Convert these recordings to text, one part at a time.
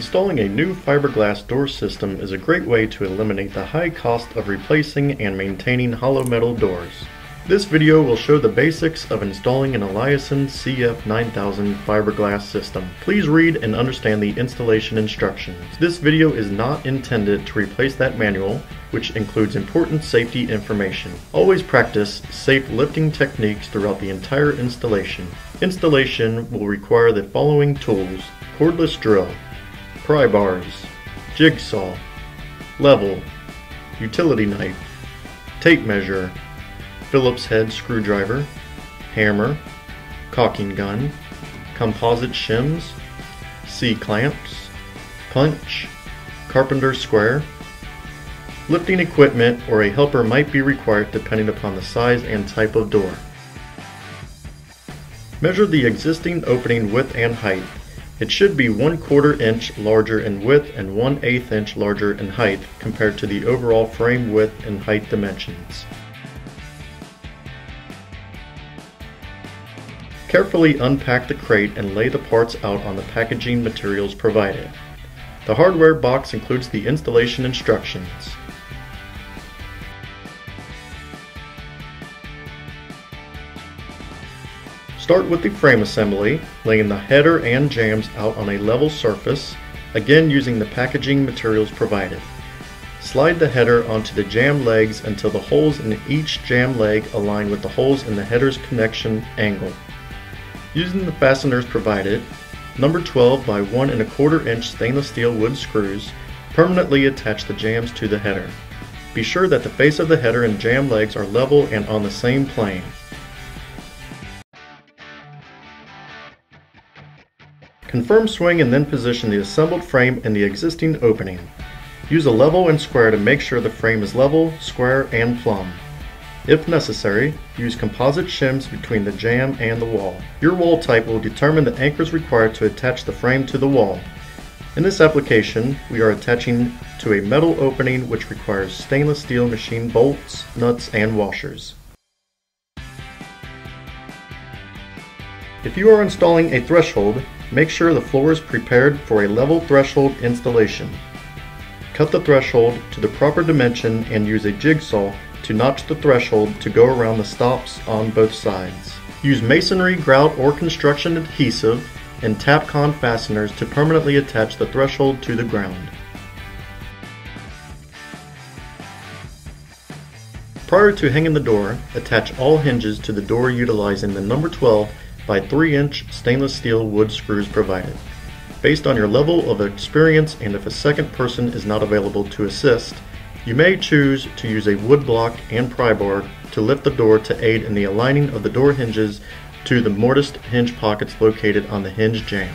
Installing a new fiberglass door system is a great way to eliminate the high cost of replacing and maintaining hollow metal doors. This video will show the basics of installing an Eliason CF-9000 fiberglass system. Please read and understand the installation instructions. This video is not intended to replace that manual, which includes important safety information. Always practice safe lifting techniques throughout the entire installation. Installation will require the following tools: cordless drill, pry bars, jigsaw, level, utility knife, tape measure, Phillips head screwdriver, hammer, caulking gun, composite shims, C-clamps, punch, carpenter's square. Lifting equipment or a helper might be required depending upon the size and type of door. Measure the existing opening width and height. It should be 1/4 inch larger in width and 1/8 inch larger in height compared to the overall frame width and height dimensions. Carefully unpack the crate and lay the parts out on the packaging materials provided. The hardware box includes the installation instructions. Start with the frame assembly, laying the header and jambs out on a level surface, again using the packaging materials provided. Slide the header onto the jamb legs until the holes in each jamb leg align with the holes in the header's connection angle. Using the fasteners provided, number 12 by 1 1/4 inch stainless steel wood screws, permanently attach the jambs to the header. Be sure that the face of the header and jamb legs are level and on the same plane. Confirm swing and then position the assembled frame in the existing opening. Use a level and square to make sure the frame is level, square, and plumb. If necessary, use composite shims between the jamb and the wall. Your wall type will determine the anchors required to attach the frame to the wall. In this application, we are attaching to a metal opening which requires stainless steel machine bolts, nuts, and washers. If you are installing a threshold, make sure the floor is prepared for a level threshold installation. Cut the threshold to the proper dimension and use a jigsaw to notch the threshold to go around the stops on both sides. Use masonry, grout, or construction adhesive and Tapcon fasteners to permanently attach the threshold to the ground. Prior to hanging the door, attach all hinges to the door utilizing the number 12 by 3 inch stainless steel wood screws provided. Based on your level of experience and if a second person is not available to assist, you may choose to use a wood block and pry bar to lift the door to aid in the aligning of the door hinges to the mortised hinge pockets located on the hinge jamb.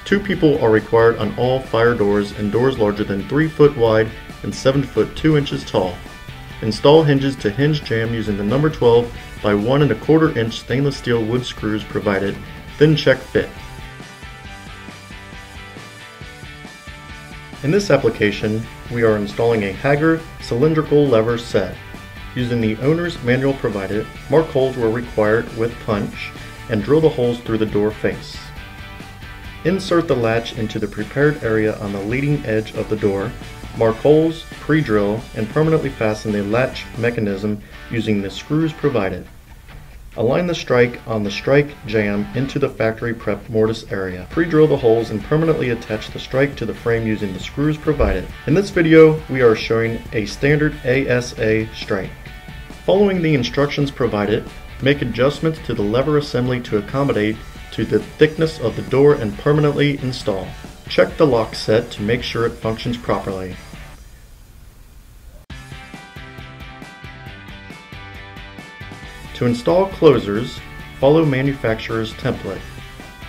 2 people are required on all fire doors and doors larger than 3 foot wide and 7 foot 2 inches tall. Install hinges to hinge jamb using the number 12 by 1 1/4 inch stainless steel wood screws provided, then check fit. In this application, we are installing a Hager cylindrical lever set. Using the owner's manual provided, mark holes where required with punch and drill the holes through the door face. Insert the latch into the prepared area on the leading edge of the door, mark holes, pre-drill, and permanently fasten the latch mechanism using the screws provided. Align the strike on the strike jamb into the factory prepped mortise area. Pre-drill the holes and permanently attach the strike to the frame using the screws provided. In this video, we are showing a standard ASA strike. Following the instructions provided, make adjustments to the lever assembly to accommodate to the thickness of the door and permanently install. Check the lock set to make sure it functions properly. To install closers, follow manufacturer's template.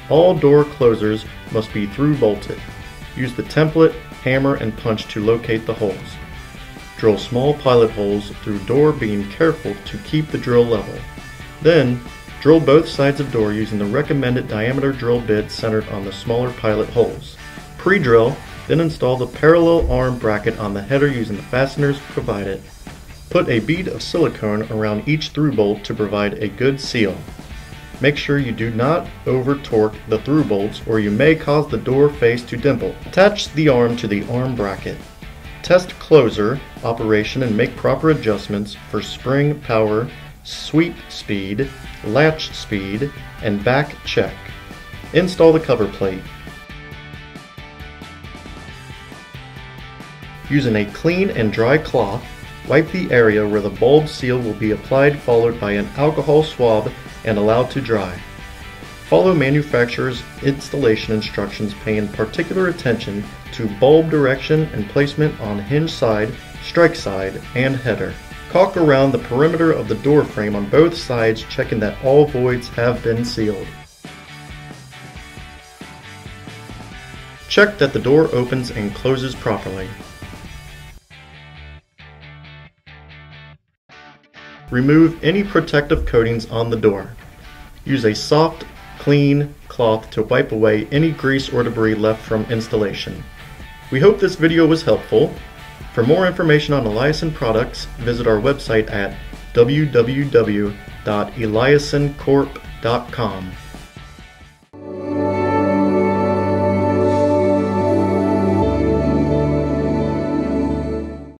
All door closers must be through bolted. Use the template, hammer, and punch to locate the holes. Drill small pilot holes through door, being careful to keep the drill level. Then, drill both sides of door using the recommended diameter drill bit centered on the smaller pilot holes. Pre-drill, then install the parallel arm bracket on the header using the fasteners provided. Put a bead of silicone around each through bolt to provide a good seal. Make sure you do not over-torque the through bolts or you may cause the door face to dimple. Attach the arm to the arm bracket. Test closer operation and make proper adjustments for spring power, sweep speed, latch speed, and back check. Install the cover plate. Using a clean and dry cloth, wipe the area where the bulb seal will be applied, followed by an alcohol swab and allowed to dry. Follow manufacturer's installation instructions, paying particular attention to bulb direction and placement on hinge side, strike side, and header. Caulk around the perimeter of the door frame on both sides, checking that all voids have been sealed. Check that the door opens and closes properly. Remove any protective coatings on the door. Use a soft, clean cloth to wipe away any grease or debris left from installation. We hope this video was helpful. For more information on Eliason products, visit our website at www.eliasoncorp.com.